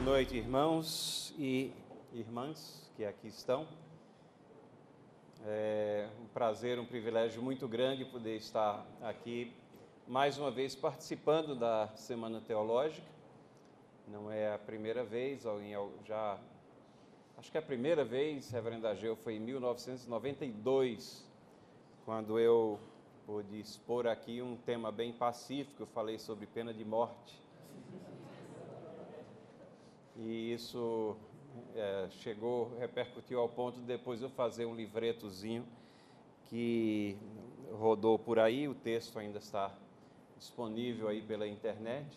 Boa noite, irmãos e irmãs que aqui estão. É um prazer, um privilégio muito grande poder estar aqui mais uma vez participando da Semana Teológica. Não é a primeira vez, acho que a primeira vez, reverendo Ageu, foi em 1992, quando eu pude expor aqui um tema bem pacífico. Eu falei sobre pena de morte. E isso repercutiu ao ponto de depois eu fazer um livretozinho que rodou por aí. O texto ainda está disponível aí pela internet.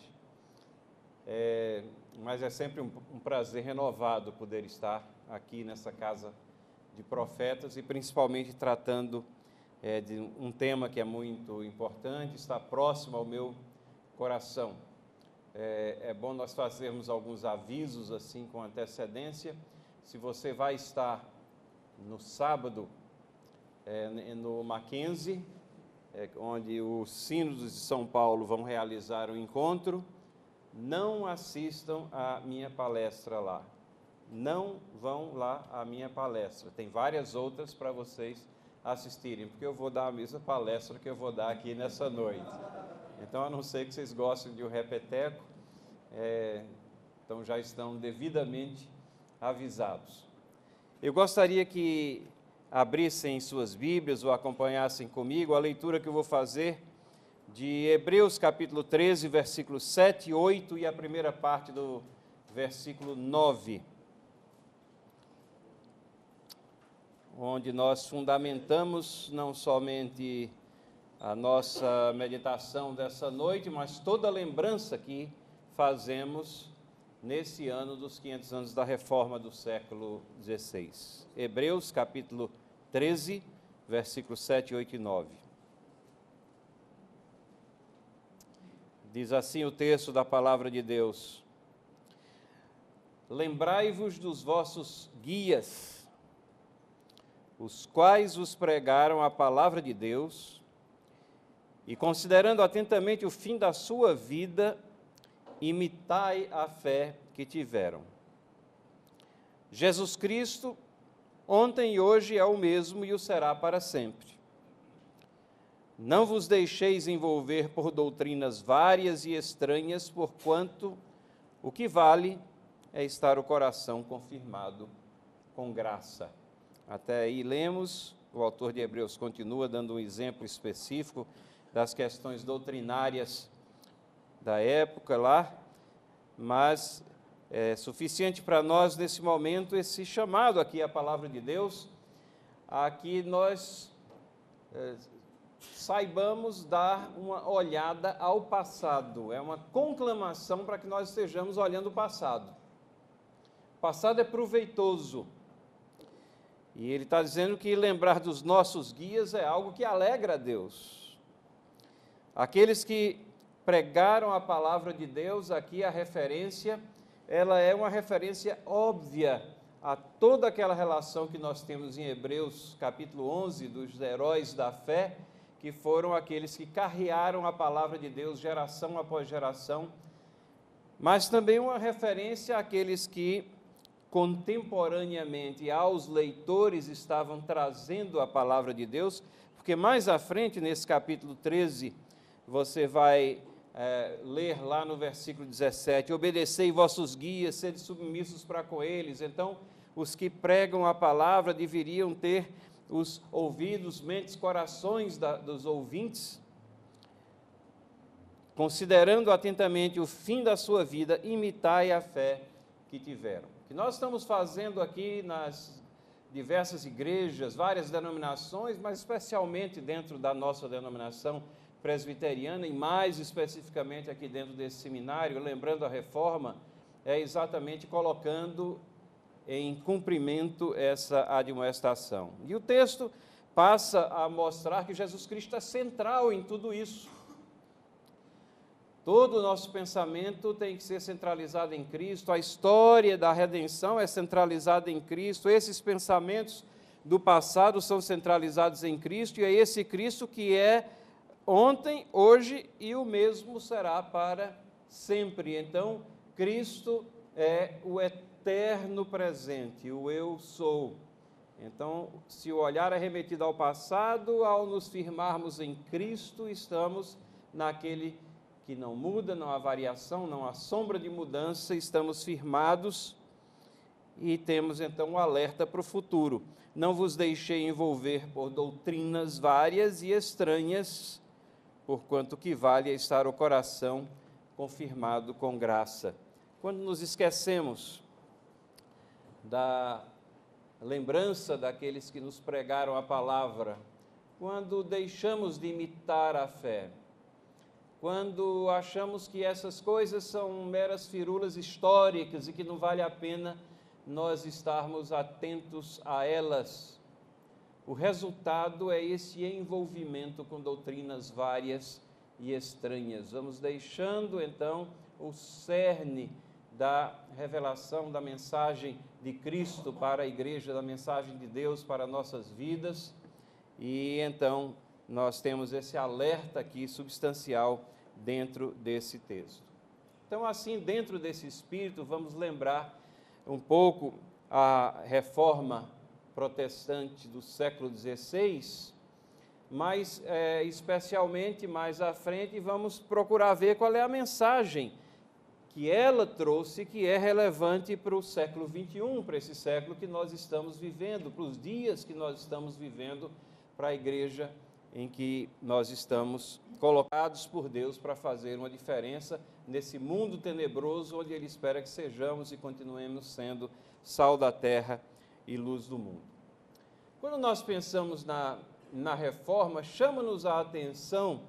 Mas é sempre um prazer renovado poder estar aqui nessa casa de profetas e principalmente tratando de um tema que é muito importante, está próximo ao meu coração. É bom nós fazermos alguns avisos assim com antecedência. Se você vai estar no sábado no Mackenzie, onde os sínodos de São Paulo vão realizar um encontro, não assistam à minha palestra lá. Não vão lá à minha palestra. Tem várias outras para vocês assistirem, porque eu vou dar a mesma palestra que eu vou dar aqui nessa noite. Então, a não ser que vocês gostem de um repeteco, então já estão devidamente avisados. Eu gostaria que abrissem suas Bíblias ou acompanhassem comigo a leitura que eu vou fazer de Hebreus capítulo 13, versículos 7 e 8 e a primeira parte do versículo 9, onde nós fundamentamos não somente a nossa meditação dessa noite, mas toda a lembrança que fazemos nesse ano dos 500 anos da reforma do século XVI. Hebreus, capítulo 13, versículos 7, 8 e 9. Diz assim o texto da palavra de Deus: Lembrai-vos dos vossos guias, os quais vos pregaram a palavra de Deus, e considerando atentamente o fim da sua vida, imitai a fé que tiveram. Jesus Cristo, ontem e hoje é o mesmo e o será para sempre. Não vos deixeis envolver por doutrinas várias e estranhas, porquanto o que vale é estar o coração confirmado com graça. Até aí lemos, o autor de Hebreus continua dando um exemplo específico das questões doutrinárias da época lá, mas é suficiente para nós nesse momento esse chamado aqui à palavra de Deus, a que nós saibamos dar uma olhada ao passado. É uma conclamação para que nós estejamos olhando o passado. O passado é proveitoso. E ele está dizendo que lembrar dos nossos guias é algo que alegra a Deus. Aqueles que pregaram a palavra de Deus, aqui a referência, ela é uma referência óbvia a toda aquela relação que nós temos em Hebreus, capítulo 11, dos heróis da fé, que foram aqueles que carrearam a palavra de Deus geração após geração, mas também uma referência àqueles que contemporaneamente aos leitores estavam trazendo a palavra de Deus, porque mais à frente, nesse capítulo 13, você vai ler lá no versículo 17, obedecei vossos guias, sede submissos para com eles. Então, os que pregam a palavra deveriam ter os ouvidos, mentes, corações dos ouvintes, considerando atentamente o fim da sua vida, imitai a fé que tiveram. O que nós estamos fazendo aqui nas diversas igrejas, várias denominações, mas especialmente dentro da nossa denominação presbiteriana, e mais especificamente aqui dentro desse seminário, lembrando a reforma, é exatamente colocando em cumprimento essa admoestação. E o texto passa a mostrar que Jesus Cristo é central em tudo isso. Todo o nosso pensamento tem que ser centralizado em Cristo, a história da redenção é centralizada em Cristo, esses pensamentos do passado são centralizados em Cristo, e é esse Cristo que é ontem, hoje e o mesmo será para sempre. Então, Cristo é o eterno presente, o eu sou. Então, se o olhar é remetido ao passado, ao nos firmarmos em Cristo, estamos naquele que não muda, não há variação, não há sombra de mudança, estamos firmados e temos então um alerta para o futuro. Não vos deixei envolver por doutrinas várias e estranhas, porquanto que vale é estar o coração confirmado com graça. Quando nos esquecemos da lembrança daqueles que nos pregaram a palavra, quando deixamos de imitar a fé, quando achamos que essas coisas são meras firulas históricas e que não vale a pena nós estarmos atentos a elas, o resultado é esse envolvimento com doutrinas várias e estranhas. Vamos deixando então o cerne da revelação da mensagem de Cristo para a igreja, da mensagem de Deus para nossas vidas, e então nós temos esse alerta aqui substancial dentro desse texto. Então, assim, dentro desse espírito, vamos lembrar um pouco a reforma protestante do século XVI, mas especialmente mais à frente vamos procurar ver qual é a mensagem que ela trouxe, que é relevante para o século XXI, para esse século que nós estamos vivendo, para os dias que nós estamos vivendo, para a igreja em que nós estamos colocados por Deus para fazer uma diferença nesse mundo tenebroso, onde Ele espera que sejamos e continuemos sendo sal da terra e luz do mundo. Quando nós pensamos na reforma, chama-nos a atenção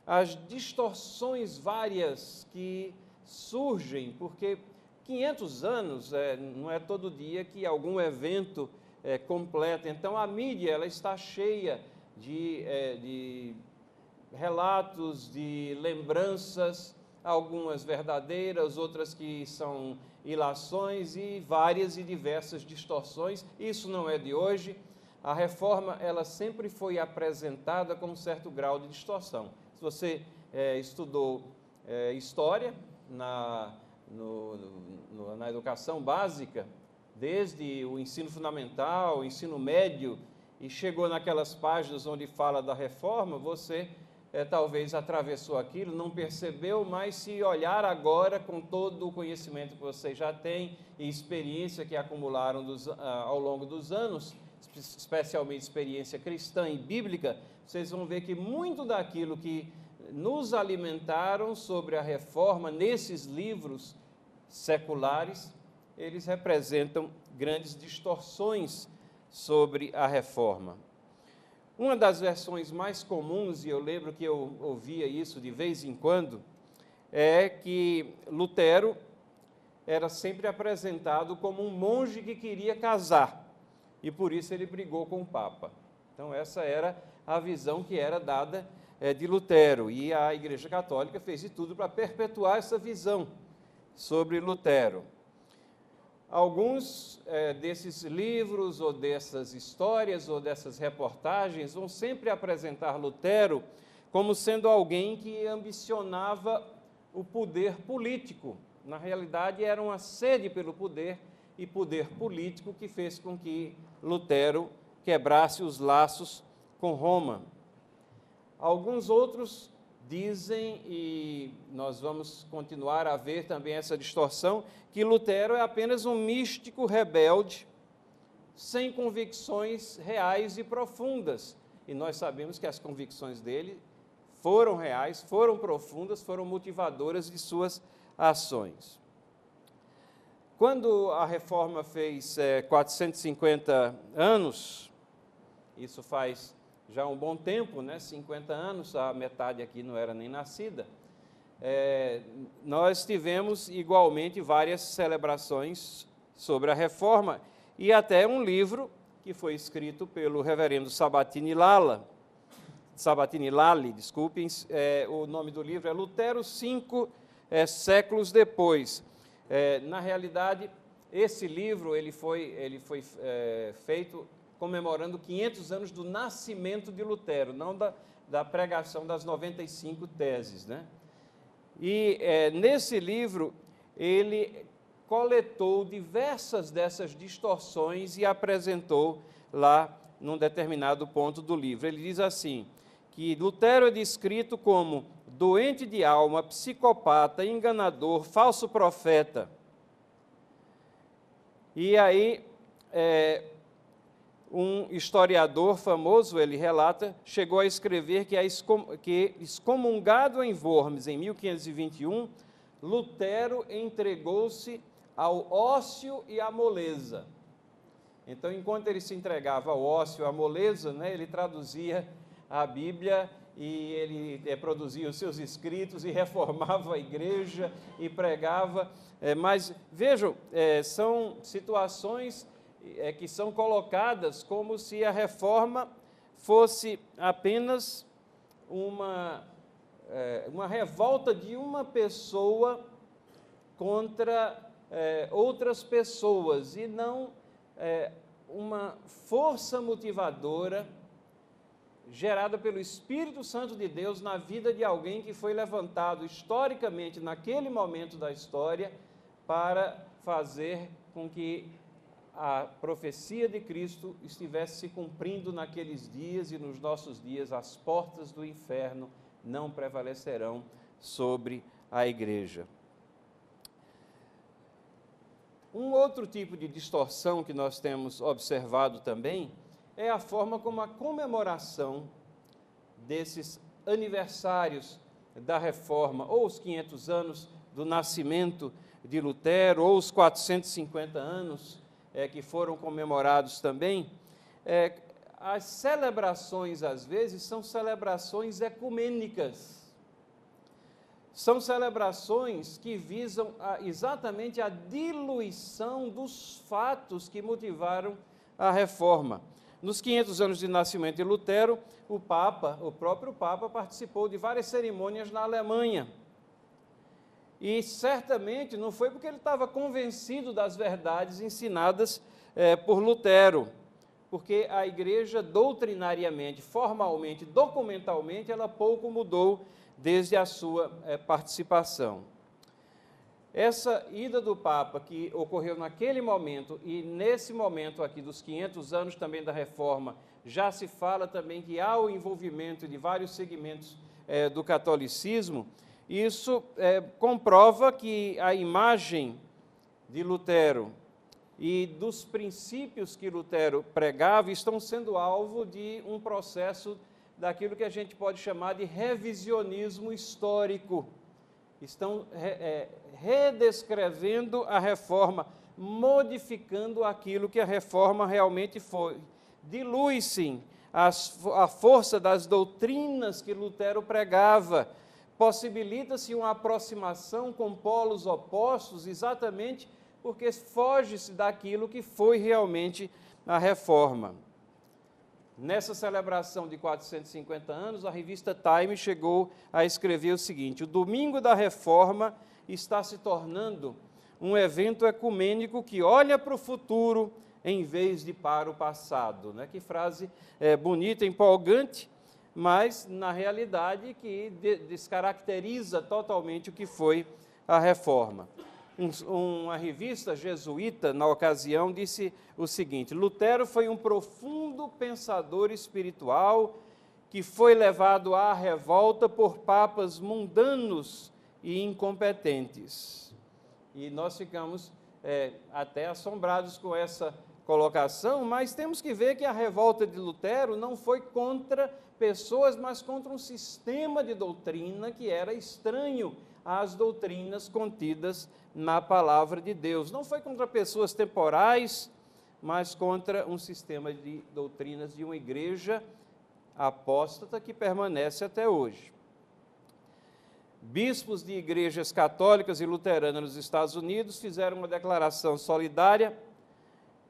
as distorções várias que surgem, porque 500 anos não é todo dia que algum evento completa. Então, a mídia ela está cheia de relatos, de lembranças, algumas verdadeiras, outras que são ilações e várias e diversas distorções. Isso não é de hoje. A reforma ela sempre foi apresentada com um certo grau de distorção. Se você estudou história na educação básica, desde o ensino fundamental, o ensino médio, e chegou naquelas páginas onde fala da reforma, você talvez atravessou aquilo, não percebeu, mas se olhar agora com todo o conhecimento que você já tem e experiência que acumularam ao longo dos anos, especialmente experiência cristã e bíblica, vocês vão ver que muito daquilo que nos alimentaram sobre a reforma nesses livros seculares, eles representam grandes distorções sobre a reforma. Uma das versões mais comuns, e eu lembro que eu ouvia isso de vez em quando, é que Lutero era sempre apresentado como um monge que queria casar, e por isso ele brigou com o Papa. Então essa era a visão que era dada de Lutero, e a Igreja Católica fez de tudo para perpetuar essa visão sobre Lutero. Alguns desses livros, ou dessas histórias, ou dessas reportagens, vão sempre apresentar Lutero como sendo alguém que ambicionava o poder político. Na realidade, era uma sede pelo poder e poder político que fez com que Lutero quebrasse os laços com Roma. Alguns outros dizem, e nós vamos continuar a ver também essa distorção, que Lutero é apenas um místico rebelde, sem convicções reais e profundas. E nós sabemos que as convicções dele foram reais, foram profundas, foram motivadoras de suas ações. Quando a reforma fez 450 anos, isso faz já um bom tempo, 50 anos, a metade aqui não era nem nascida, nós tivemos igualmente várias celebrações sobre a reforma, e até um livro que foi escrito pelo reverendo Sabatini Lally, o nome do livro é Lutero 5 séculos depois. Na realidade, esse livro ele foi feito comemorando 500 anos do nascimento de Lutero, não da pregação das 95 teses, E nesse livro ele coletou diversas dessas distorções e apresentou lá num determinado ponto do livro. Ele diz assim, que Lutero é descrito como doente de alma, psicopata, enganador, falso profeta. E aí, um historiador famoso, ele relata, chegou a escrever que excomungado em Worms, em 1521, Lutero entregou-se ao ócio e à moleza. Então, enquanto ele se entregava ao ócio e à moleza, né, ele traduzia a Bíblia e ele produzia os seus escritos e reformava a igreja e pregava. Mas, vejam, são situações que são colocadas como se a reforma fosse apenas uma revolta de uma pessoa contra outras pessoas, e não uma força motivadora gerada pelo Espírito Santo de Deus na vida de alguém que foi levantado historicamente naquele momento da história para fazer com que a profecia de Cristo estivesse se cumprindo naqueles dias, e nos nossos dias as portas do inferno não prevalecerão sobre a igreja. Um outro tipo de distorção que nós temos observado também é a forma como a comemoração desses aniversários da Reforma, ou os 500 anos do nascimento de Lutero, ou os 450 anos que foram comemorados também, as celebrações, às vezes, são celebrações ecumênicas. São celebrações que visam exatamente a diluição dos fatos que motivaram a Reforma. Nos 500 anos de nascimento de Lutero, o próprio Papa, participou de várias cerimônias na Alemanha. E certamente não foi porque ele estava convencido das verdades ensinadas por Lutero, porque a igreja doutrinariamente, formalmente, documentalmente, ela pouco mudou desde a sua participação. Essa ida do Papa, que ocorreu naquele momento, e nesse momento aqui dos 500 anos também da Reforma, já se fala também que há o envolvimento de vários segmentos do catolicismo. Isso comprova que a imagem de Lutero e dos princípios que Lutero pregava estão sendo alvo de um processo daquilo que a gente pode chamar de revisionismo histórico. Estão redescrevendo a Reforma, modificando aquilo que a Reforma realmente foi. Dilui-se a força das doutrinas que Lutero pregava, possibilita-se uma aproximação com polos opostos, exatamente porque foge-se daquilo que foi realmente a Reforma. Nessa celebração de 450 anos, a revista Time chegou a escrever o seguinte: o Domingo da Reforma está se tornando um evento ecumênico que olha para o futuro em vez de para o passado. Que frase bonita, empolgante, mas, na realidade, que descaracteriza totalmente o que foi a Reforma. Uma revista jesuíta, na ocasião, disse o seguinte: Lutero foi um profundo pensador espiritual que foi levado à revolta por papas mundanos e incompetentes. E nós ficamos até assombrados com essa colocação, mas temos que ver que a revolta de Lutero não foi contra pessoas, mas contra um sistema de doutrina que era estranho às doutrinas contidas na palavra de Deus. Não foi contra pessoas temporais, mas contra um sistema de doutrinas de uma igreja apóstata que permanece até hoje. Bispos de igrejas católicas e luteranas nos Estados Unidos fizeram uma declaração solidária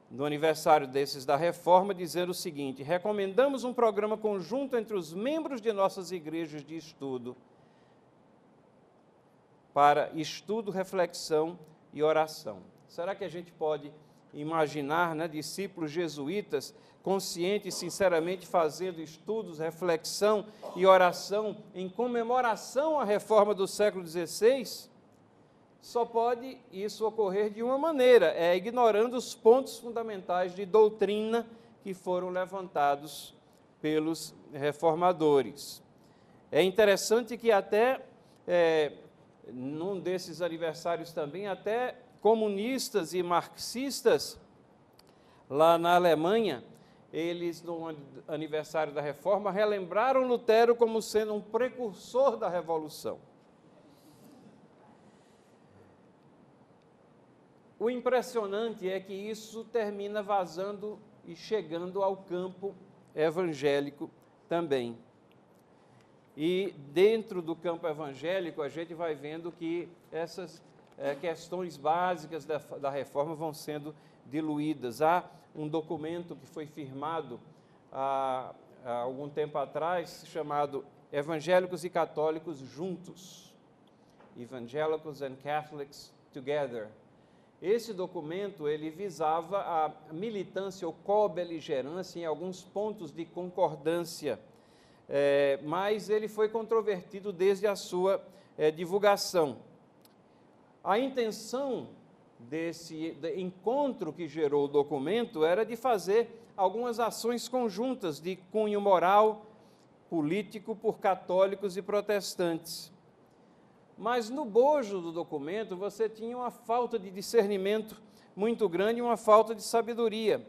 no aniversário desses da Reforma, dizendo o seguinte: recomendamos um programa conjunto entre os membros de nossas igrejas de estudo, para estudo, reflexão e oração. Será que a gente pode imaginar, discípulos jesuítas conscientes e sinceramente fazendo estudos, reflexão e oração em comemoração à Reforma do século XVI? só pode isso ocorrer de uma maneira, ignorando os pontos fundamentais de doutrina que foram levantados pelos reformadores. É interessante que até, num desses aniversários também, até comunistas e marxistas, lá na Alemanha, eles, no aniversário da Reforma, relembraram Lutero como sendo um precursor da Revolução. O impressionante é que isso termina vazando e chegando ao campo evangélico também. E dentro do campo evangélico, a gente vai vendo que essas questões básicas da reforma vão sendo diluídas. Há um documento que foi firmado há algum tempo atrás, chamado Evangélicos e Católicos Juntos, Evangelicals and Catholics Together. Esse documento, ele visava a militância ou co-beligerância em alguns pontos de concordância, mas ele foi controvertido desde a sua divulgação. A intenção desse encontro que gerou o documento era de fazer algumas ações conjuntas de cunho moral, político, por católicos e protestantes. Mas no bojo do documento você tinha uma falta de discernimento muito grande e uma falta de sabedoria,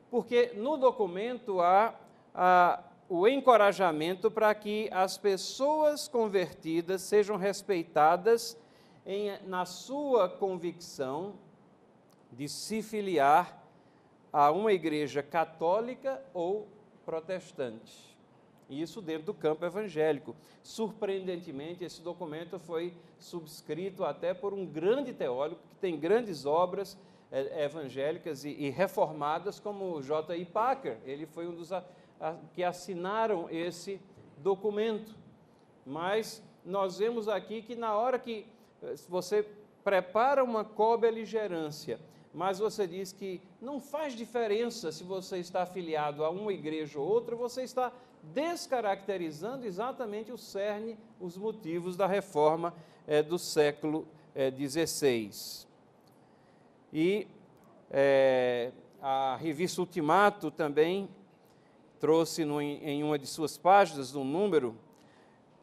porque no documento há o encorajamento para que as pessoas convertidas sejam respeitadas na sua convicção de se filiar a uma igreja católica ou protestante. Isso dentro do campo evangélico. Surpreendentemente, esse documento foi subscrito até por um grande teólogo que tem grandes obras evangélicas e reformadas, como J.I. Packer. Ele foi um dos que assinaram esse documento. Mas nós vemos aqui que na hora que você prepara uma co-beligerância, mas você diz que não faz diferença se você está afiliado a uma igreja ou outra, você está descaracterizando exatamente o cerne, os motivos da reforma do século XVI. E a revista Ultimato também trouxe em uma de suas páginas, no número,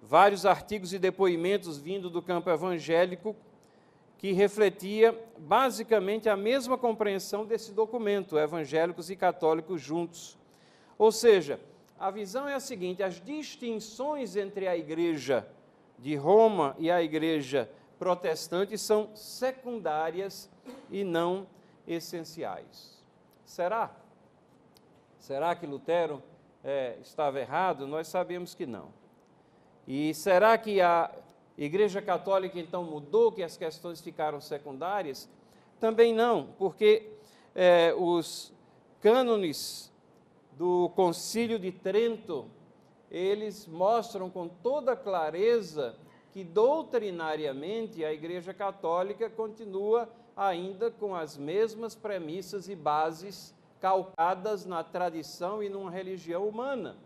vários artigos e depoimentos vindo do campo evangélico que refletia basicamente a mesma compreensão desse documento, Evangélicos e Católicos Juntos. Ou seja, a visão é a seguinte: as distinções entre a igreja de Roma e a igreja protestante são secundárias e não essenciais. Será? Será que Lutero estava errado? Nós sabemos que não. E será que a Igreja Católica então mudou, que as questões ficaram secundárias? Também não, porque os cânones do Concílio de Trento, eles mostram com toda clareza que doutrinariamente a Igreja Católica continua ainda com as mesmas premissas e bases calcadas na tradição e numa religião humana,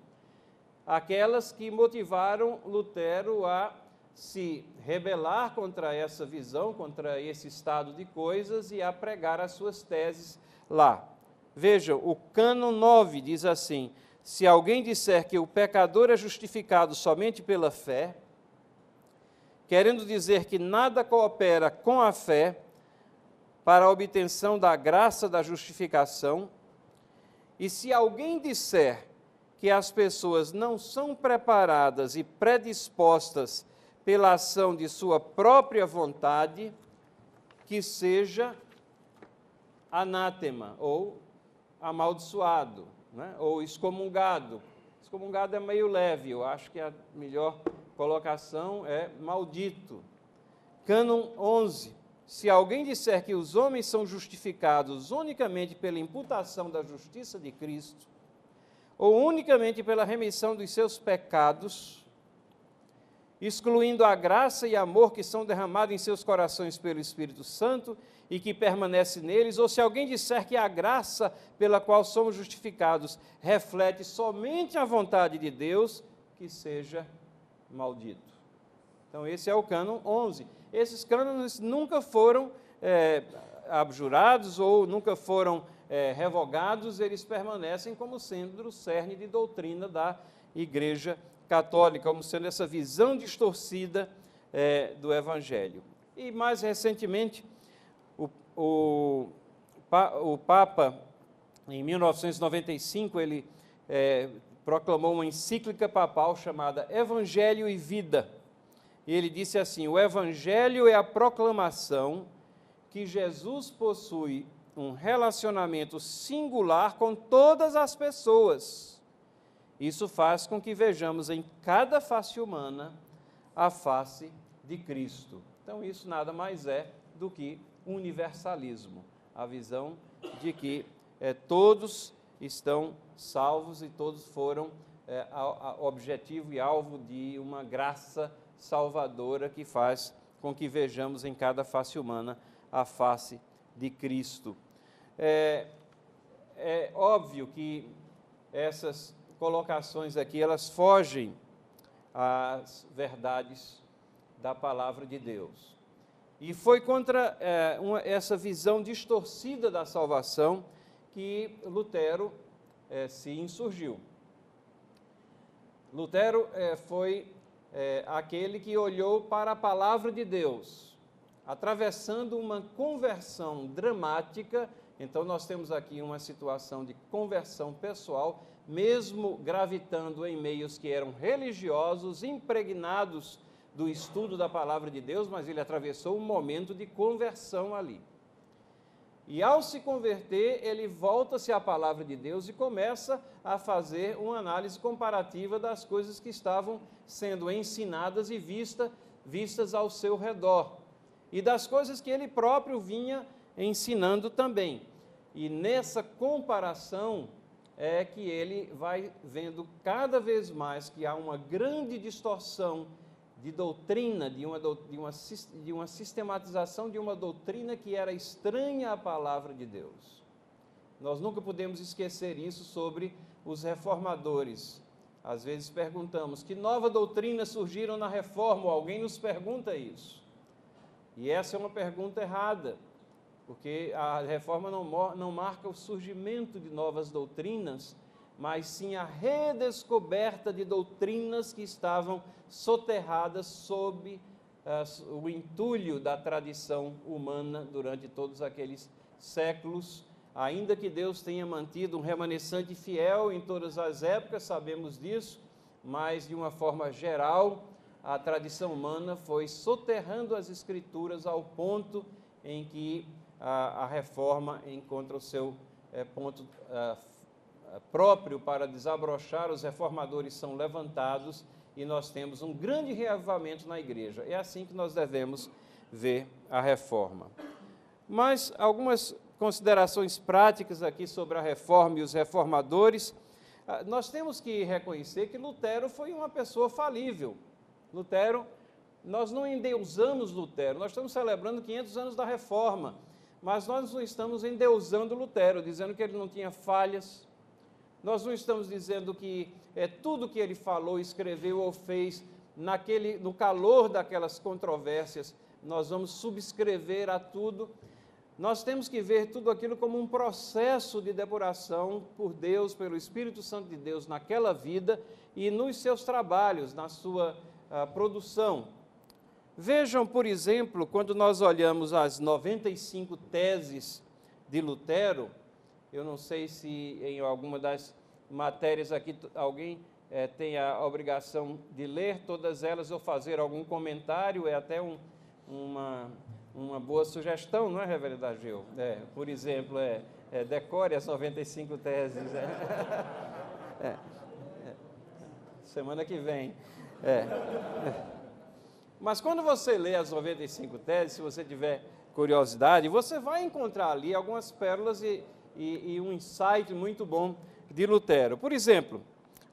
aquelas que motivaram Lutero a se rebelar contra essa visão, contra esse estado de coisas e a pregar as suas teses lá. Vejam, o cânon 9 diz assim: se alguém disser que o pecador é justificado somente pela fé, querendo dizer que nada coopera com a fé para a obtenção da graça da justificação, e se alguém disser que as pessoas não são preparadas e predispostas pela ação de sua própria vontade, que seja anátema, ou amaldiçoado, né? Ou excomungado. Excomungado é meio leve, eu acho que a melhor colocação é maldito. Cânon 11. Se alguém disser que os homens são justificados unicamente pela imputação da justiça de Cristo, ou unicamente pela remissão dos seus pecados, excluindo a graça e amor que são derramados em seus corações pelo Espírito Santo e que permanece neles, ou se alguém disser que a graça pela qual somos justificados reflete somente a vontade de Deus, que seja maldito. Então, esse é o cânon 11. esses cânones nunca foram abjurados ou nunca foram revogados, eles permanecem como sendo o cerne de doutrina da Igreja Católica, como sendo essa visão distorcida do Evangelho. E mais recentemente, o Papa, em 1995, ele proclamou uma encíclica papal chamada Evangelho e Vida. E ele disse assim: o Evangelho é a proclamação que Jesus possui um relacionamento singular com todas as pessoas. Isso faz com que vejamos em cada face humana a face de Cristo. Então, isso nada mais é do que universalismo, a visão de que todos estão salvos e todos foram objetivo e alvo de uma graça salvadora que faz com que vejamos em cada face humana a face de Cristo. É óbvio que essas colocações aqui, elas fogem às verdades da palavra de Deus. E foi contra essa visão distorcida da salvação que Lutero se insurgiu. Lutero foi aquele que olhou para a palavra de Deus, atravessando uma conversão dramática. Então, nós temos aqui uma situação de conversão pessoal, mesmo gravitando em meios que eram religiosos, impregnados do estudo da palavra de Deus, mas ele atravessou um momento de conversão ali. E ao se converter, ele volta-se à palavra de Deus e começa a fazer uma análise comparativa das coisas que estavam sendo ensinadas e vistas ao seu redor, e das coisas que ele próprio vinha ensinando também. E nessa comparação é que ele vai vendo cada vez mais que há uma grande distorção de doutrina, de uma sistematização de uma doutrina que era estranha à palavra de Deus. Nós nunca podemos esquecer isso sobre os reformadores. Às vezes perguntamos, que nova doutrina surgiram na reforma? Alguém nos pergunta isso. E essa é uma pergunta errada, porque a reforma não marca o surgimento de novas doutrinas, mas sim a redescoberta de doutrinas que estavam soterradas sob o entulho da tradição humana durante todos aqueles séculos. Ainda que Deus tenha mantido um remanescente fiel em todas as épocas, sabemos disso, mas de uma forma geral, a tradição humana foi soterrando as Escrituras ao ponto em que a reforma encontra o seu ponto próprio para desabrochar. Os reformadores são levantados e nós temos um grande reavivamento na igreja. É assim que nós devemos ver a reforma. Mas algumas considerações práticas aqui sobre a reforma e os reformadores. Nós temos que reconhecer que Lutero foi uma pessoa falível. Lutero, nós não endeusamos Lutero, nós estamos celebrando 500 anos da reforma, mas nós não estamos endeusando Lutero, dizendo que ele não tinha falhas. Nós não estamos dizendo que tudo que ele falou, escreveu ou fez, no calor daquelas controvérsias, nós vamos subscrever a tudo. Nós temos que ver tudo aquilo como um processo de depuração por Deus, pelo Espírito Santo de Deus naquela vida e nos seus trabalhos, na sua produção. Vejam, por exemplo, quando nós olhamos as 95 teses de Lutero. Eu não sei se em alguma das matérias aqui alguém tem a obrigação de ler todas elas ou fazer algum comentário. É até uma boa sugestão, não é, Reverendo Ageu? Por exemplo, decore as 95 teses. Semana que vem. Mas quando você lê as 95 teses, se você tiver curiosidade, você vai encontrar ali algumas pérolas e um insight muito bom de Lutero. Por exemplo,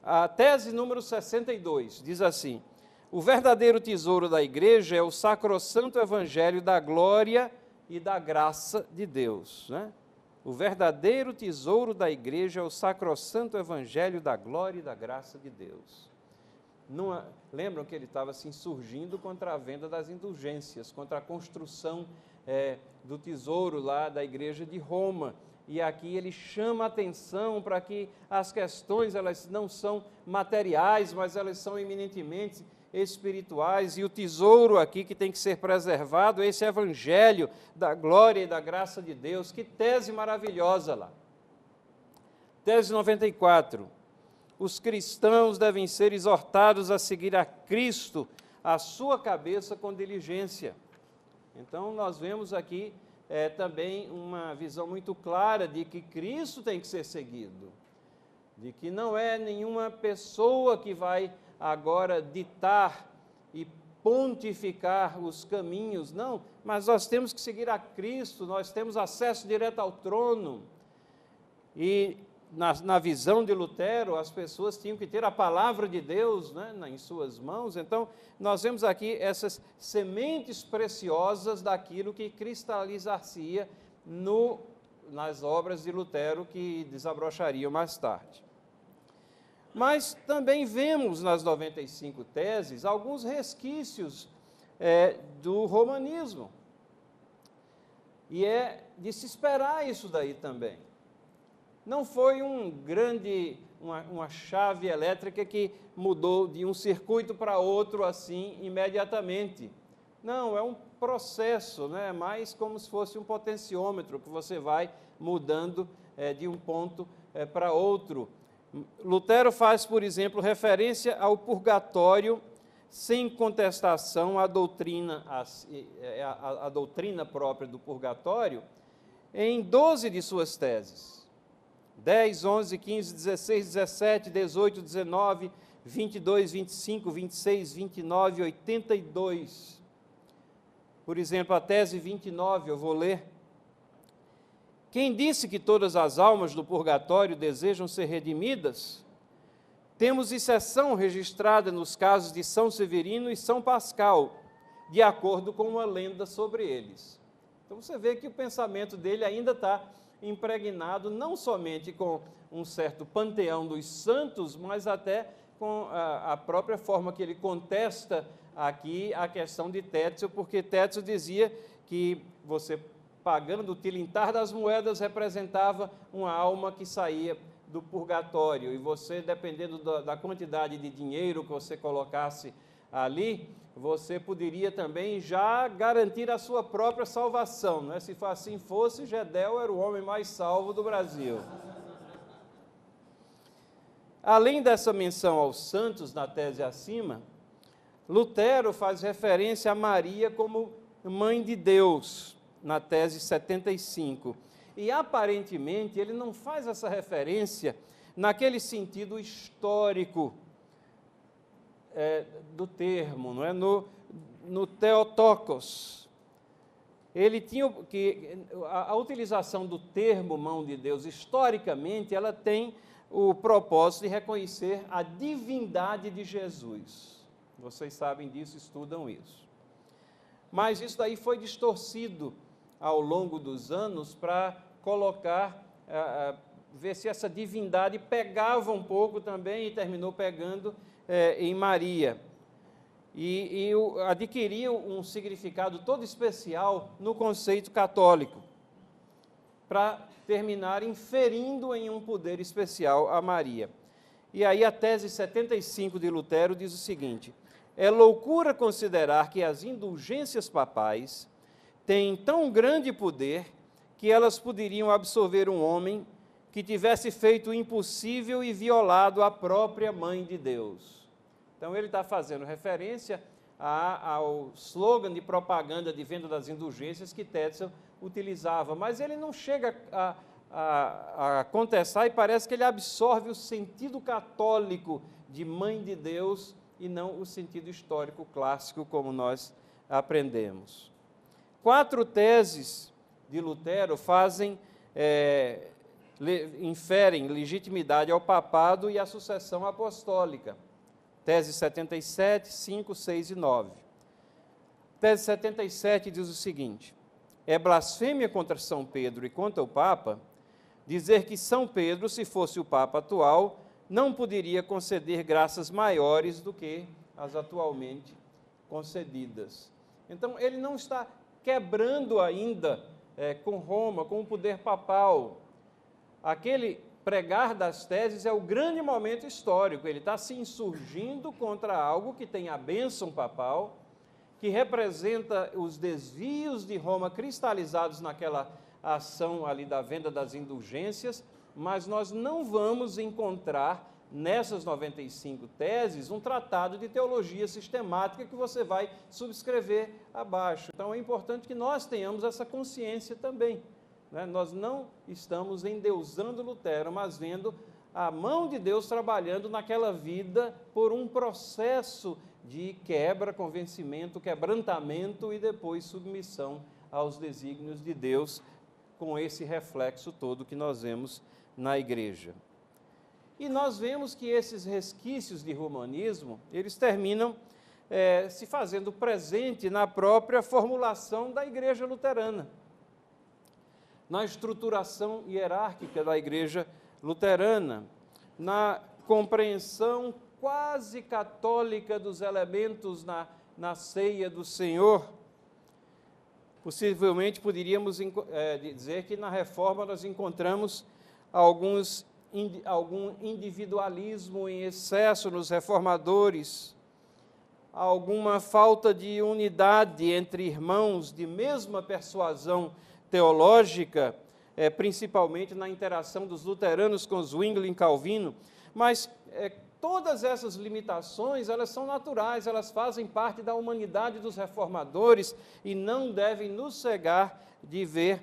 a tese número 62 diz assim: o verdadeiro tesouro da igreja é o sacrossanto evangelho da glória e da graça de Deus, né? O verdadeiro tesouro da igreja é o sacrossanto evangelho da glória e da graça de Deus. Lembram que ele estava se insurgindo contra a venda das indulgências, contra a construção do tesouro lá da igreja de Roma. E aqui ele chama a atenção para que as questões, elas não são materiais, mas elas são eminentemente espirituais, e o tesouro aqui que tem que ser preservado é esse evangelho da glória e da graça de Deus. Que tese maravilhosa lá. Tese 94. Os cristãos devem ser exortados a seguir a Cristo, a sua cabeça, com diligência. Então, nós vemos aqui também uma visão muito clara de que Cristo tem que ser seguido, de que não é nenhuma pessoa que vai agora ditar e pontificar os caminhos, não, mas nós temos que seguir a Cristo, nós temos acesso direto ao trono. E na visão de Lutero, as pessoas tinham que ter a palavra de Deus, né, em suas mãos. Então, nós vemos aqui essas sementes preciosas daquilo que cristalizaria nas obras de Lutero, que desabrochariam mais tarde. Mas também vemos nas 95 teses alguns resquícios do romanismo. E é de se esperar isso daí também. Não foi uma chave elétrica que mudou de um circuito para outro assim imediatamente. Não, é um processo, né? Mais como se fosse um potenciômetro que você vai mudando de um ponto para outro. Lutero faz, por exemplo, referência ao purgatório sem contestação à doutrina, a doutrina própria do purgatório, em 12 de suas teses. 10, 11, 15, 16, 17, 18, 19, 22, 25, 26, 29, 82. Por exemplo, a tese 29, eu vou ler. Quem disse que todas as almas do purgatório desejam ser redimidas? Temos exceção registrada nos casos de São Severino e São Pascal, de acordo com uma lenda sobre eles. Então você vê que o pensamento dele ainda está impregnado não somente com um certo panteão dos santos, mas até com a própria forma que ele contesta aqui a questão de Tétio, porque Tétio dizia que você, pagando o tilintar das moedas, representava uma alma que saía do purgatório, e você, dependendo da quantidade de dinheiro que você colocasse ali, você poderia também já garantir a sua própria salvação, não é? Se assim fosse, Gedel era o homem mais salvo do Brasil. Além dessa menção aos santos na tese acima, Lutero faz referência a Maria como mãe de Deus, na tese 75. E, aparentemente, ele não faz essa referência naquele sentido histórico do termo, não é? No Theotokos. Ele tinha que a utilização do termo mão de Deus, historicamente, ela tem o propósito de reconhecer a divindade de Jesus. Vocês sabem disso, estudam isso. Mas isso daí foi distorcido ao longo dos anos para colocar, ver se essa divindade pegava um pouco também, e terminou pegando em Maria. E adquiriu um significado todo especial no conceito católico, para terminar inferindo em um poder especial a Maria. E aí a tese 75 de Lutero diz o seguinte: é loucura considerar que as indulgências papais têm tão grande poder que elas poderiam absorver um homem que tivesse feito o impossível e violado a própria Mãe de Deus. Então, ele está fazendo referência ao slogan de propaganda de venda das indulgências que Tetzel utilizava, mas ele não chega a contestar, e parece que ele absorve o sentido católico de Mãe de Deus e não o sentido histórico clássico, como nós aprendemos. 4 teses de Lutero inferem legitimidade ao papado e à sucessão apostólica. Tese 77, 5, 6 e 9. Tese 77 diz o seguinte: é blasfêmia contra São Pedro e contra o Papa dizer que São Pedro, se fosse o Papa atual, não poderia conceder graças maiores do que as atualmente concedidas. Então, ele não está quebrando ainda com Roma, com o poder papal. Aquele pregar das teses é o grande momento histórico, ele está se insurgindo contra algo que tem a bênção papal, que representa os desvios de Roma cristalizados naquela ação ali da venda das indulgências, mas nós não vamos encontrar nessas 95 teses um tratado de teologia sistemática que você vai subscrever abaixo. Então é importante que nós tenhamos essa consciência também, né? Nós não estamos endeusando Lutero, mas vendo a mão de Deus trabalhando naquela vida por um processo de quebra, convencimento, quebrantamento e depois submissão aos desígnios de Deus, com esse reflexo todo que nós vemos na igreja. E nós vemos que esses resquícios de romanismo, eles terminam se fazendo presente na própria formulação da igreja luterana, na estruturação hierárquica da igreja luterana, na compreensão quase católica dos elementos na ceia do Senhor. Possivelmente poderíamos dizer que na Reforma nós encontramos algum individualismo em excesso nos reformadores, alguma falta de unidade entre irmãos de mesma persuasão teológica, principalmente na interação dos luteranos com Zwingli e Calvino, mas todas essas limitações, elas são naturais, elas fazem parte da humanidade dos reformadores e não devem nos cegar de ver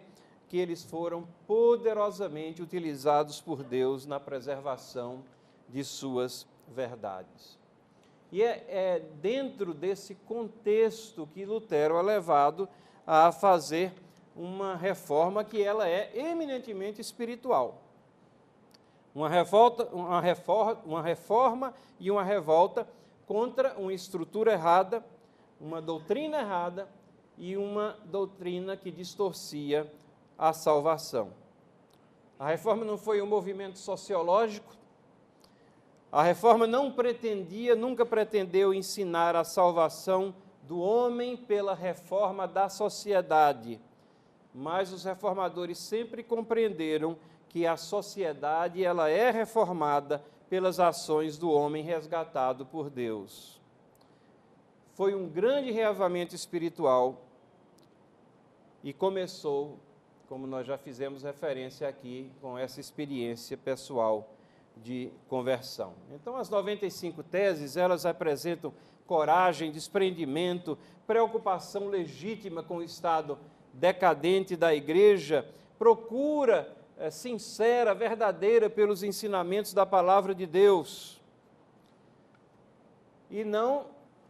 que eles foram poderosamente utilizados por Deus na preservação de suas verdades. E é dentro desse contexto que Lutero é levado a fazer uma reforma que ela é eminentemente espiritual. Uma reforma e uma revolta contra uma estrutura errada, uma doutrina errada e uma doutrina que distorcia a salvação. A reforma não foi um movimento sociológico, a reforma nunca pretendeu ensinar a salvação do homem pela reforma da sociedade, mas os reformadores sempre compreenderam que a sociedade ela é reformada pelas ações do homem resgatado por Deus. Foi um grande reavivamento espiritual e começou, como nós já fizemos referência aqui, com essa experiência pessoal de conversão. Então, as 95 teses, elas apresentam coragem, desprendimento, preocupação legítima com o estado decadente da igreja, procura sincera, verdadeira pelos ensinamentos da palavra de Deus. E não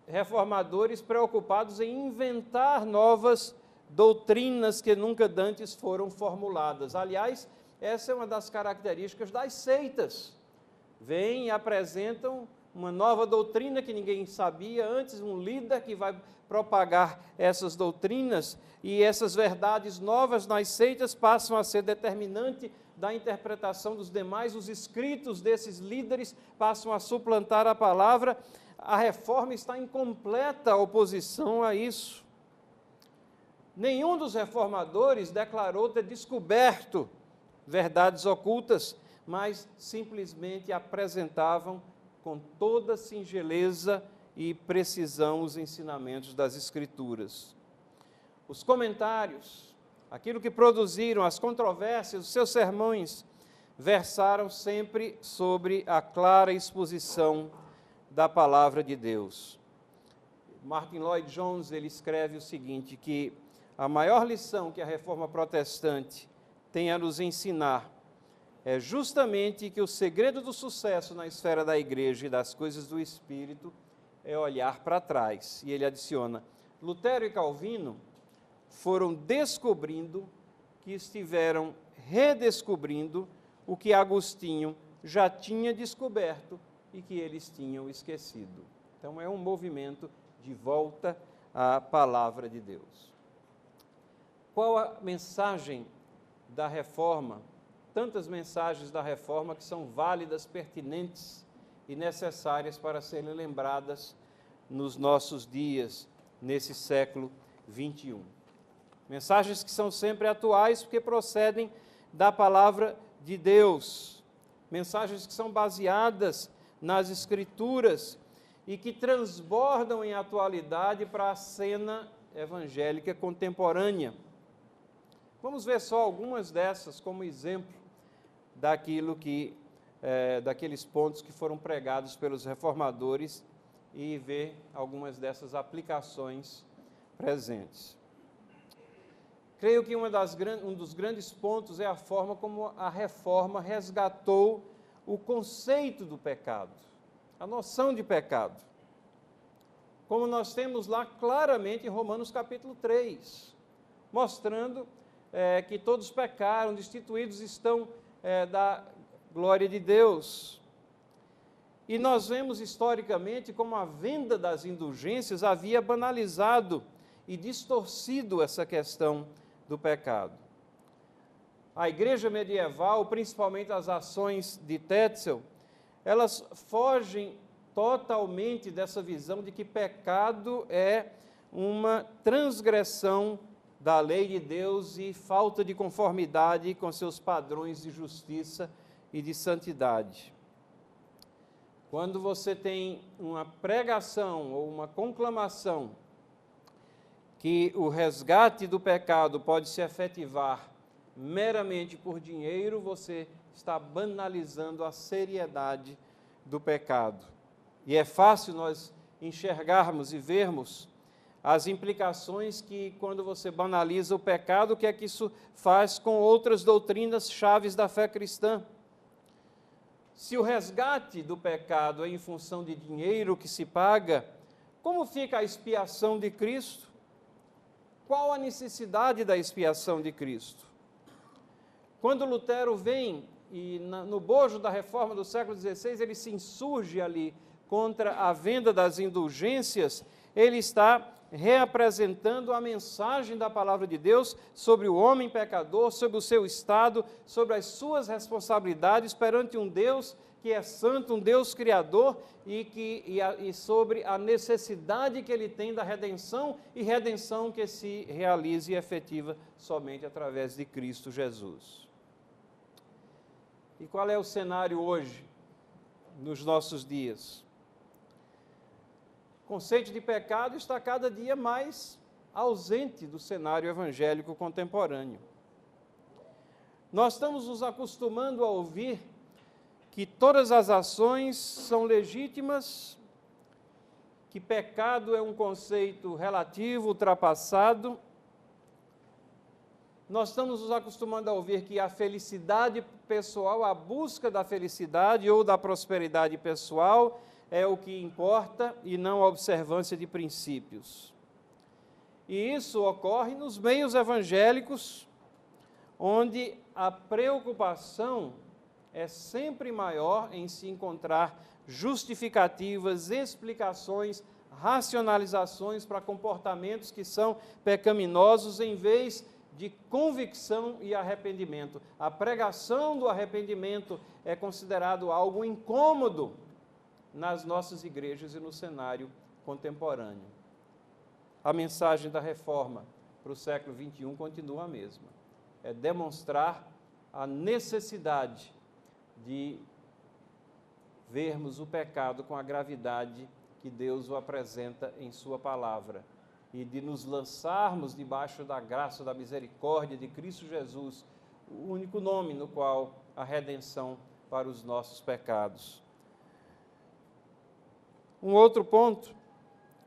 reformadores preocupados em inventar novas doutrinas que nunca dantes foram formuladas. Aliás, essa é uma das características das seitas. Vêm e apresentam uma nova doutrina que ninguém sabia antes, um líder que vai propagar essas doutrinas, e essas verdades novas nas seitas passam a ser determinante da interpretação dos demais, os escritos desses líderes passam a suplantar a palavra. A reforma está em completa oposição a isso. Nenhum dos reformadores declarou ter descoberto verdades ocultas, mas simplesmente apresentavam com toda singeleza e precisão os ensinamentos das Escrituras. Os comentários, aquilo que produziram, as controvérsias, os seus sermões, versaram sempre sobre a clara exposição da palavra de Deus. Martin Lloyd Jones, ele escreve o seguinte, que a maior lição que a reforma protestante tem a nos ensinar é justamente que o segredo do sucesso na esfera da igreja e das coisas do Espírito é olhar para trás. E ele adiciona, Lutero e Calvino foram descobrindo que estiveram redescobrindo o que Agostinho já tinha descoberto e que eles tinham esquecido. Então é um movimento de volta à palavra de Deus. Qual a mensagem da reforma tantas mensagens da Reforma que são válidas, pertinentes e necessárias para serem lembradas nos nossos dias, nesse século XXI. Mensagens que são sempre atuais porque procedem da palavra de Deus. Mensagens que são baseadas nas Escrituras e que transbordam em atualidade para a cena evangélica contemporânea. Vamos ver só algumas dessas como exemplo daqueles pontos que foram pregados pelos reformadores e ver algumas dessas aplicações presentes. Creio que um dos grandes pontos é a forma como a Reforma resgatou o conceito do pecado, a noção de pecado. Como nós temos lá claramente em Romanos capítulo 3, mostrando que todos pecaram, destituídos estão da glória de Deus. E nós vemos historicamente como a venda das indulgências havia banalizado e distorcido essa questão do pecado. A igreja medieval, principalmente as ações de Tetzel, elas fogem totalmente dessa visão de que pecado é uma transgressão da lei de Deus e falta de conformidade com seus padrões de justiça e de santidade. Quando você tem uma pregação ou uma conclamação que o resgate do pecado pode se efetivar meramente por dinheiro, você está banalizando a seriedade do pecado. E é fácil nós enxergarmos e vermos as implicações que, quando você banaliza o pecado, o que é que isso faz com outras doutrinas chaves da fé cristã. Se o resgate do pecado é em função de dinheiro que se paga, como fica a expiação de Cristo? Qual a necessidade da expiação de Cristo? Quando Lutero vem, e no bojo da reforma do século XVI, ele se insurge ali contra a venda das indulgências, ele está reapresentando a mensagem da palavra de Deus sobre o homem pecador, sobre o seu estado, sobre as suas responsabilidades perante um Deus que é santo, um Deus criador, e sobre a necessidade que ele tem da redenção, e redenção que se realiza e efetiva somente através de Cristo Jesus. E qual é o cenário hoje, nos nossos dias? O conceito de pecado está cada dia mais ausente do cenário evangélico contemporâneo. Nós estamos nos acostumando a ouvir que todas as ações são legítimas, que pecado é um conceito relativo, ultrapassado. Nós estamos nos acostumando a ouvir que a felicidade pessoal, a busca da felicidade ou da prosperidade pessoal é o que importa e não a observância de princípios. E isso ocorre nos meios evangélicos, onde a preocupação é sempre maior em se encontrar justificativas, explicações, racionalizações para comportamentos que são pecaminosos, em vez de convicção e arrependimento. A pregação do arrependimento é considerado algo incômodo nas nossas igrejas e no cenário contemporâneo. A mensagem da reforma para o século XXI continua a mesma. É demonstrar a necessidade de vermos o pecado com a gravidade que Deus o apresenta em sua palavra e de nos lançarmos debaixo da graça, da misericórdia de Cristo Jesus, o único nome no qual há redenção para os nossos pecados. Um outro ponto,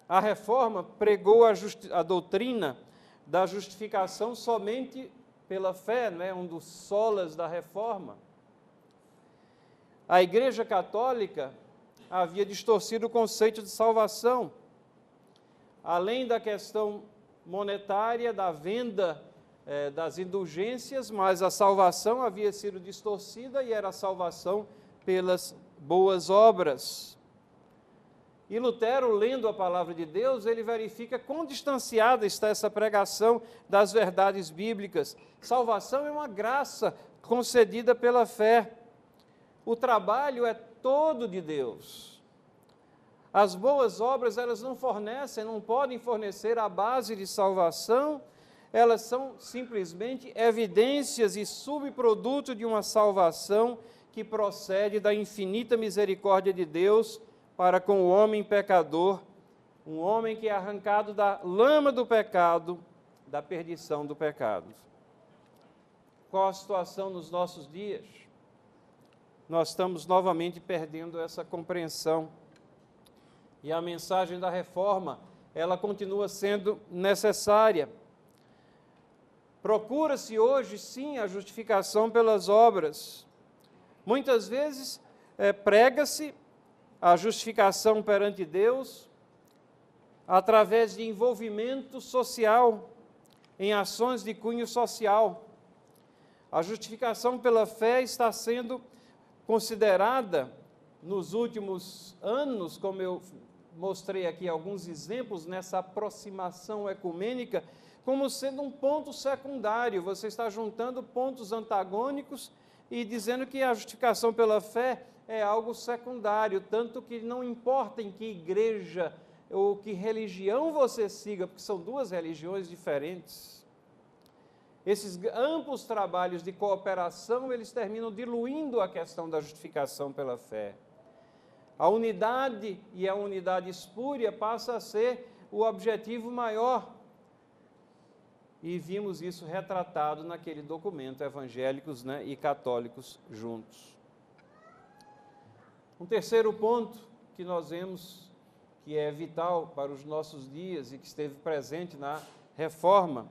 a reforma pregou a doutrina da justificação somente pela fé, não é? Um dos solas da reforma. A Igreja Católica havia distorcido o conceito de salvação. Além da questão monetária, da venda das indulgências, mas a salvação havia sido distorcida e era a salvação pelas boas obras. E Lutero, lendo a palavra de Deus, ele verifica quão distanciada está essa pregação das verdades bíblicas. Salvação é uma graça concedida pela fé. O trabalho é todo de Deus. As boas obras, elas não fornecem, não podem fornecer a base de salvação, elas são simplesmente evidências e subproduto de uma salvação que procede da infinita misericórdia de Deus para com o homem pecador, um homem que é arrancado da lama do pecado, da perdição do pecado. Qual a situação nos nossos dias? Nós estamos novamente perdendo essa compreensão. E a mensagem da reforma, ela continua sendo necessária. Procura-se hoje, sim, a justificação pelas obras. Muitas vezes prega-se a justificação perante Deus através de envolvimento social, em ações de cunho social. A justificação pela fé está sendo considerada, nos últimos anos, como eu mostrei aqui alguns exemplos nessa aproximação ecumênica, como sendo um ponto secundário. Você está juntando pontos antagônicos e dizendo que a justificação pela fé é algo secundário, tanto que não importa em que igreja ou que religião você siga, porque são duas religiões diferentes. Esses amplos trabalhos de cooperação, eles terminam diluindo a questão da justificação pela fé. A unidade e a unidade espúria passa a ser o objetivo maior. E vimos isso retratado naquele documento, evangélicos, e católicos juntos. Um terceiro ponto que nós vemos que é vital para os nossos dias e que esteve presente na reforma.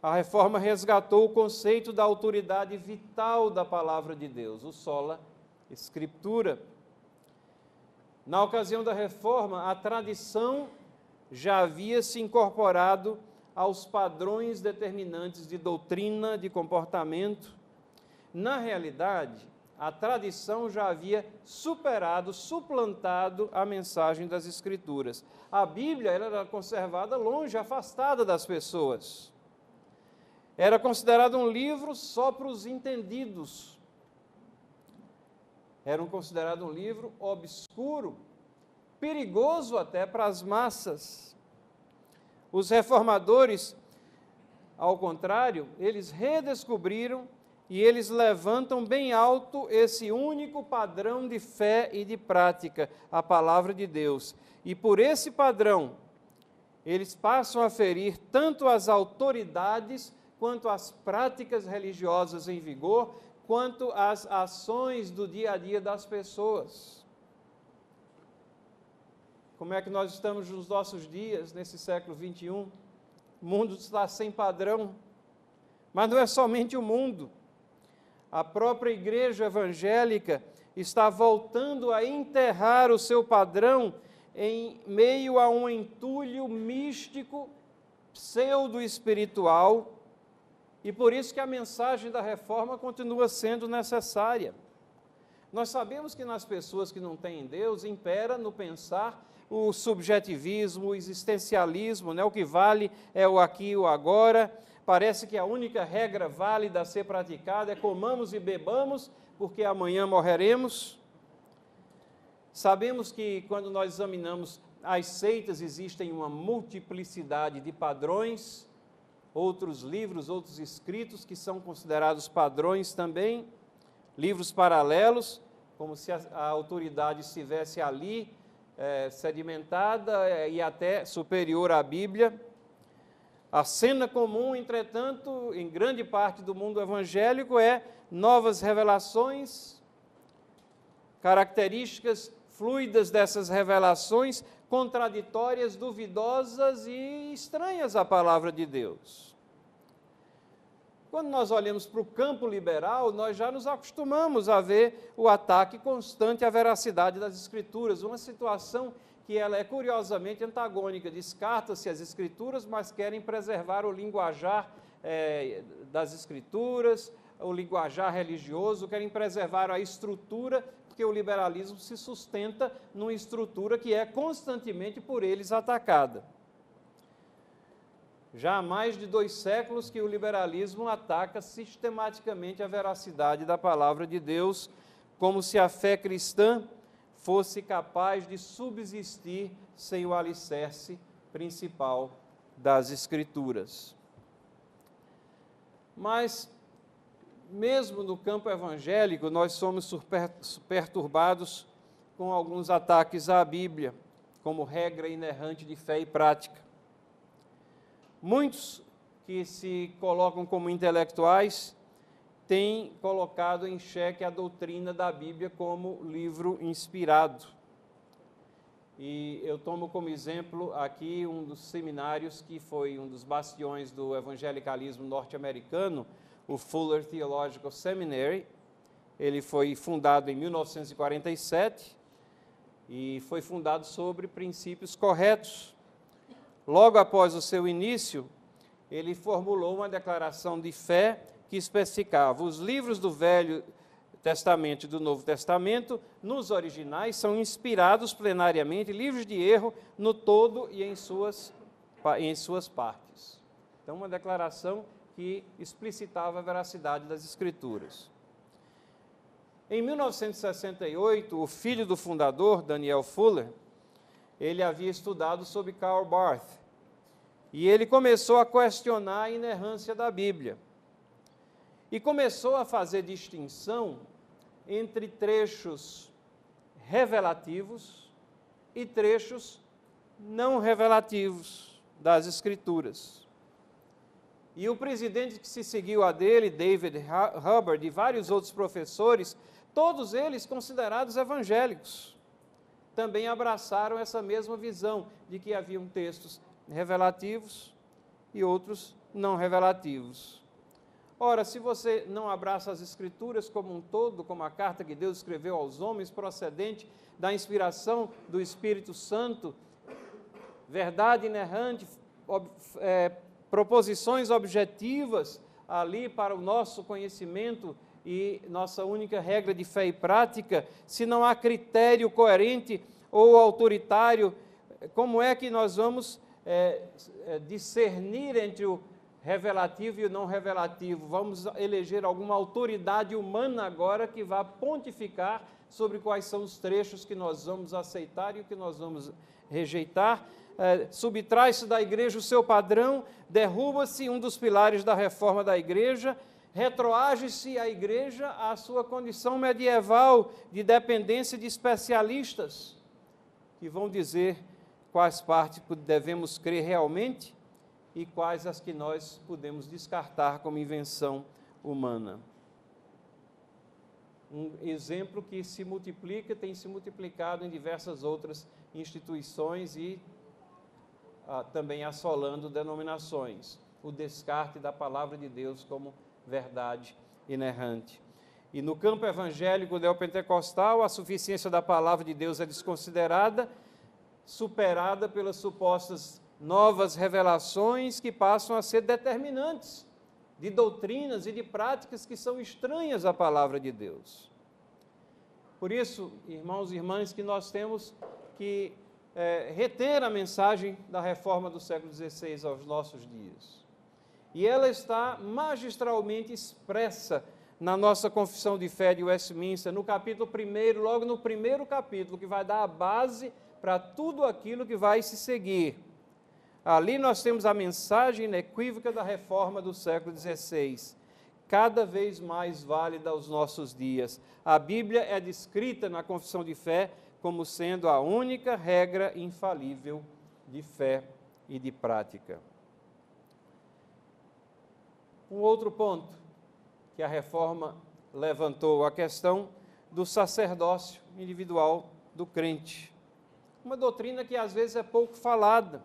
A reforma resgatou o conceito da autoridade vital da palavra de Deus, o sola scriptura. Na ocasião da reforma, a tradição já havia se incorporado aos padrões determinantes de doutrina, de comportamento. Na realidade, a tradição já havia superado, suplantado a mensagem das Escrituras. A Bíblia era conservada longe, afastada das pessoas. Era considerado um livro só para os entendidos. Era considerado um livro obscuro, perigoso até para as massas. Os reformadores, ao contrário, eles redescobriram e eles levantam bem alto esse único padrão de fé e de prática, a palavra de Deus. E por esse padrão, eles passam a ferir tanto as autoridades, quanto as práticas religiosas em vigor, quanto as ações do dia a dia das pessoas. Como é que nós estamos nos nossos dias, nesse século 21? O mundo está sem padrão, mas não é somente o mundo. A própria igreja evangélica está voltando a enterrar o seu padrão em meio a um entulho místico, pseudo-espiritual, e por isso que a mensagem da reforma continua sendo necessária. Nós sabemos que nas pessoas que não têm Deus, impera no pensar o subjetivismo, o existencialismo, o que vale é o aqui e o agora. Parece que a única regra válida a ser praticada é comamos e bebamos, porque amanhã morreremos. Sabemos que quando nós examinamos as seitas, existem uma multiplicidade de padrões, outros livros, outros escritos que são considerados padrões também, livros paralelos, como se a autoridade estivesse ali, sedimentada e até superior à Bíblia. A cena comum, entretanto, em grande parte do mundo evangélico é novas revelações, características fluidas dessas revelações, contraditórias, duvidosas e estranhas à palavra de Deus. Quando nós olhamos para o campo liberal, nós já nos acostumamos a ver o ataque constante à veracidade das Escrituras, uma situação que ela é curiosamente antagônica. Descarta-se as Escrituras, mas querem preservar o linguajar das Escrituras, o linguajar religioso, querem preservar a estrutura, porque o liberalismo se sustenta numa estrutura que é constantemente por eles atacada. Já há mais de 2 séculos que o liberalismo ataca sistematicamente a veracidade da palavra de Deus, como se a fé cristã fosse capaz de subsistir sem o alicerce principal das Escrituras. Mas, mesmo no campo evangélico, nós somos perturbados com alguns ataques à Bíblia, como regra inerrante de fé e prática. Muitos que se colocam como intelectuais têm colocado em xeque a doutrina da Bíblia como livro inspirado. E eu tomo como exemplo aqui um dos seminários que foi um dos bastiões do evangelicalismo norte-americano, o Fuller Theological Seminary. Ele foi fundado em 1947 e foi fundado sobre princípios corretos. Logo após o seu início, ele formulou uma declaração de fé que especificava: os livros do Velho Testamento e do Novo Testamento, nos originais, são inspirados plenariamente, livres de erro no todo e em suas partes. Então, uma declaração que explicitava a veracidade das Escrituras. Em 1968, o filho do fundador, Daniel Fuller, ele havia estudado sobre Karl Barth, e ele começou a questionar a inerrância da Bíblia. E começou a fazer distinção entre trechos revelativos e trechos não revelativos das Escrituras. E o presidente que se seguiu a dele, David Hubbard, e vários outros professores, todos eles considerados evangélicos, também abraçaram essa mesma visão de que haviam textos revelativos e outros não revelativos. Ora, se você não abraça as Escrituras como um todo, como a carta que Deus escreveu aos homens, procedente da inspiração do Espírito Santo, verdade inerrante, proposições objetivas ali para o nosso conhecimento e nossa única regra de fé e prática, se não há critério coerente ou autoritário, como é que nós vamos discernir entre o revelativo e o não revelativo? Vamos eleger alguma autoridade humana agora que vá pontificar sobre quais são os trechos que nós vamos aceitar e o que nós vamos rejeitar. Subtrai-se da igreja o seu padrão, derruba-se um dos pilares da reforma da igreja, retroage-se a igreja à sua condição medieval de dependência de especialistas, que vão dizer quais partes devemos crer realmente e quais as que nós podemos descartar como invenção humana. Um exemplo que se multiplica, tem se multiplicado em diversas outras instituições e também assolando denominações, o descarte da palavra de Deus como verdade inerrante. E no campo evangélico neopentecostal, a suficiência da palavra de Deus é desconsiderada, superada pelas supostas novas revelações que passam a ser determinantes de doutrinas e de práticas que são estranhas à palavra de Deus. Por isso, irmãos e irmãs, que nós temos que reter a mensagem da reforma do século XVI aos nossos dias. E ela está magistralmente expressa na nossa Confissão de Fé de Westminster, no capítulo 1, logo no primeiro capítulo, que vai dar a base para tudo aquilo que vai se seguir. Ali nós temos a mensagem inequívoca da reforma do século XVI, cada vez mais válida aos nossos dias. A Bíblia é descrita na Confissão de Fé como sendo a única regra infalível de fé e de prática. Um outro ponto que a reforma levantou, a questão do sacerdócio individual do crente. Uma doutrina que às vezes é pouco falada,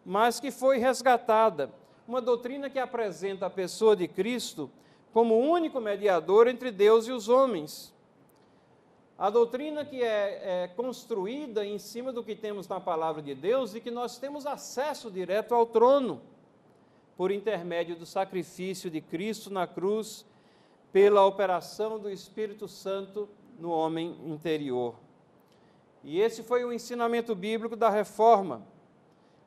mas que foi resgatada. Uma doutrina que apresenta a pessoa de Cristo como o único mediador entre Deus e os homens. A doutrina que é construída em cima do que temos na palavra de Deus e que nós temos acesso direto ao trono, por intermédio do sacrifício de Cristo na cruz, pela operação do Espírito Santo no homem interior. E esse foi o ensinamento bíblico da reforma.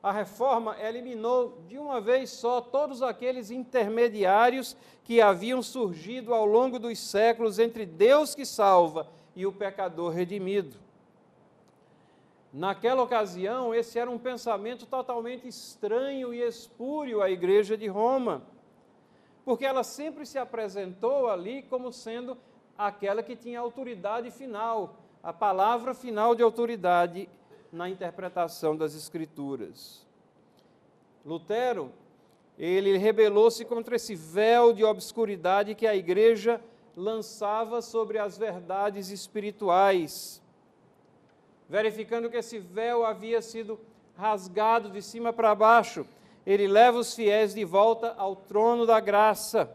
a Reforma eliminou de uma vez só todos aqueles intermediários que haviam surgido ao longo dos séculos entre Deus que salva e o pecador redimido. Naquela ocasião, esse era um pensamento totalmente estranho e espúrio à Igreja de Roma, porque ela sempre se apresentou ali como sendo aquela que tinha autoridade final, a palavra final de autoridade na interpretação das Escrituras. Lutero, ele rebelou-se contra esse véu de obscuridade que a Igreja lançava sobre as verdades espirituais, verificando que esse véu havia sido rasgado de cima para baixo. Ele leva os fiéis de volta ao trono da graça,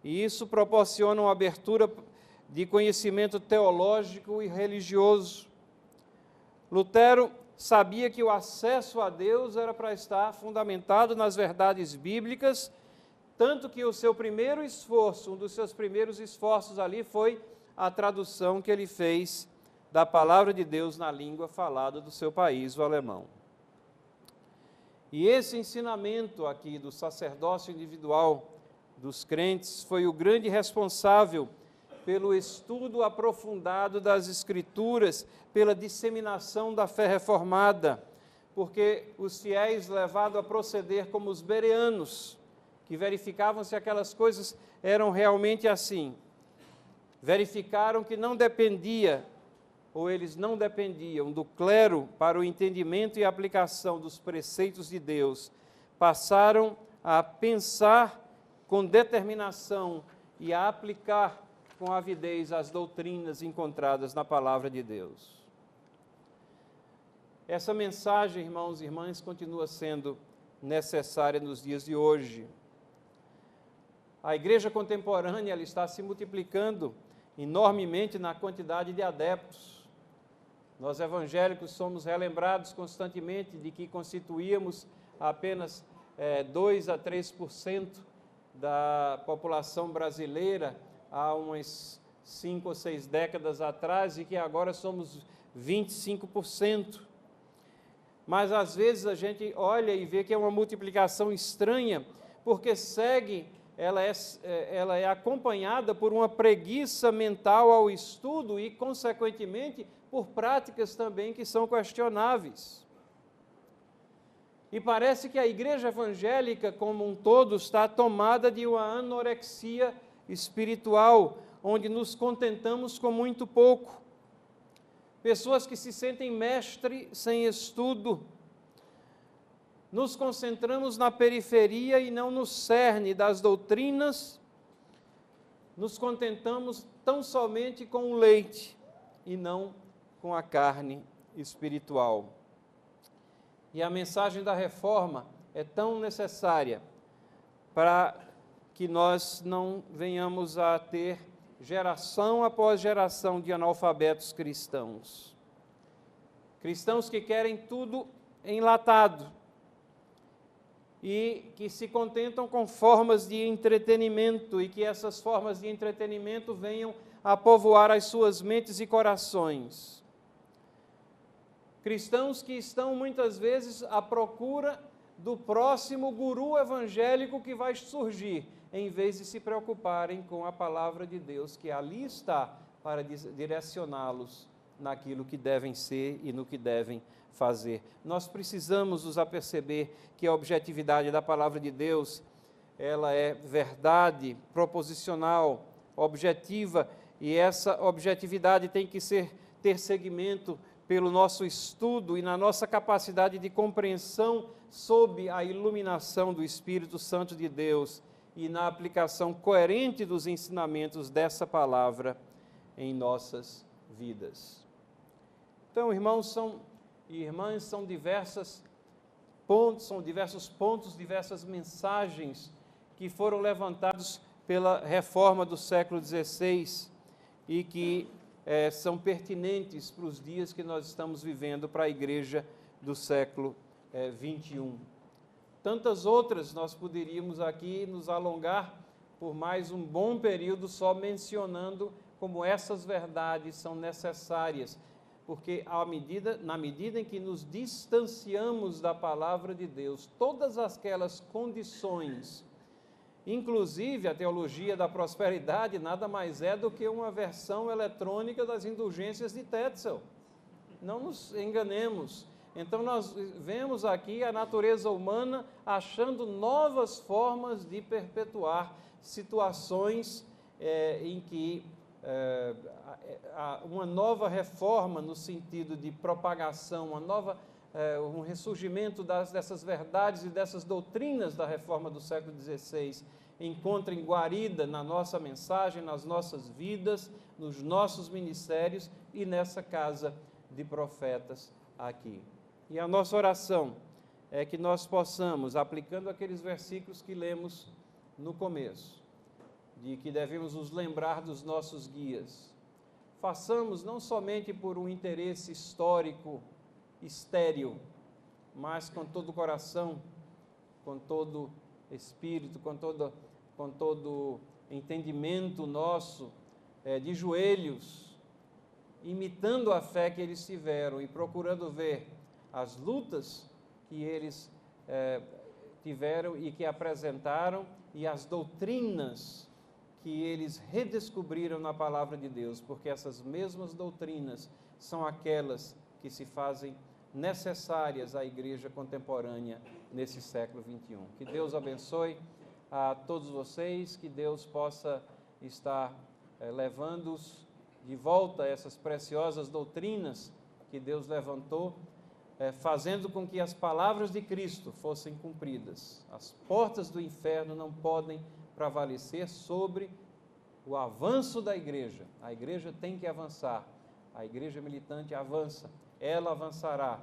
e isso proporciona uma abertura de conhecimento teológico e religioso. Lutero sabia que o acesso a Deus era para estar fundamentado nas verdades bíblicas, tanto que o seu primeiro esforço, um dos seus primeiros esforços ali foi a tradução que ele fez da palavra de Deus na língua falada do seu país, o alemão. E esse ensinamento aqui do sacerdócio individual dos crentes foi o grande responsável pelo estudo aprofundado das Escrituras, pela disseminação da fé reformada, porque os fiéis levados a proceder como os bereanos, que verificavam se aquelas coisas eram realmente assim, verificaram que não dependia, ou eles não dependiam do clero para o entendimento e aplicação dos preceitos de Deus, passaram a pensar com determinação e a aplicar com avidez as doutrinas encontradas na palavra de Deus. Essa mensagem, irmãos e irmãs, continua sendo necessária nos dias de hoje. A igreja contemporânea ela está se multiplicando enormemente na quantidade de adeptos. Nós evangélicos somos relembrados constantemente de que constituíamos apenas 2 a 3% da população brasileira há umas 5 ou 6 décadas atrás e que agora somos 25%. Mas às vezes a gente olha e vê que é uma multiplicação estranha, porque ela é acompanhada por uma preguiça mental ao estudo e, consequentemente, por práticas também que são questionáveis. E parece que a igreja evangélica como um todo está tomada de uma anorexia espiritual, onde nos contentamos com muito pouco. Pessoas que se sentem mestre sem estudo. Nos concentramos na periferia e não no cerne das doutrinas. Nos contentamos tão somente com o leite e não com a carne espiritual. E a mensagem da reforma é tão necessária para que nós não venhamos a ter geração após geração de analfabetos cristãos. Cristãos que querem tudo enlatado e que se contentam com formas de entretenimento e que essas formas de entretenimento venham a povoar as suas mentes e corações. Cristãos que estão muitas vezes à procura do próximo guru evangélico que vai surgir, em vez de se preocuparem com a palavra de Deus, que ali está para direcioná-los naquilo que devem ser e no que devem fazer. Nós precisamos nos aperceber que a objetividade da palavra de Deus, ela é verdade, proposicional, objetiva, e essa objetividade tem que ter seguimento pelo nosso estudo e na nossa capacidade de compreensão sob a iluminação do Espírito Santo de Deus e na aplicação coerente dos ensinamentos dessa palavra em nossas vidas. Então, irmãos e irmãs, são diversos pontos, diversas mensagens que foram levantados pela reforma do século XVI e que são pertinentes para os dias que nós estamos vivendo para a igreja do século XXI. Tantas outras nós poderíamos aqui nos alongar por mais um bom período só mencionando como essas verdades são necessárias, porque na medida em que nos distanciamos da palavra de Deus, todas aquelas condições, inclusive a teologia da prosperidade, nada mais é do que uma versão eletrônica das indulgências de Tetzel. Não nos enganemos. Então nós vemos aqui a natureza humana achando novas formas de perpetuar situações em que uma nova reforma no sentido de propagação, um ressurgimento dessas verdades e dessas doutrinas da reforma do século XVI encontrem guarida na nossa mensagem, nas nossas vidas, nos nossos ministérios e nessa casa de profetas aqui. E a nossa oração é que nós possamos, aplicando aqueles versículos que lemos no começo, de que devemos nos lembrar dos nossos guias, façamos não somente por um interesse histórico estéril, mas com todo o coração, com todo espírito, com todo entendimento nosso, de joelhos, imitando a fé que eles tiveram e procurando ver as lutas que eles tiveram e que apresentaram e as doutrinas que eles redescobriram na palavra de Deus, porque essas mesmas doutrinas são aquelas que se fazem necessárias à igreja contemporânea nesse século XXI. Que Deus abençoe a todos vocês, que Deus possa estar levando-os de volta a essas preciosas doutrinas que Deus levantou, fazendo com que as palavras de Cristo fossem cumpridas. As portas do inferno não podem prevalecer sobre o avanço da igreja. A igreja tem que avançar. A igreja militante avança. Ela avançará,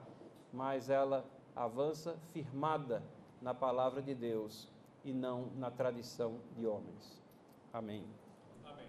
mas ela avança firmada na palavra de Deus e não na tradição de homens. Amém. Amém.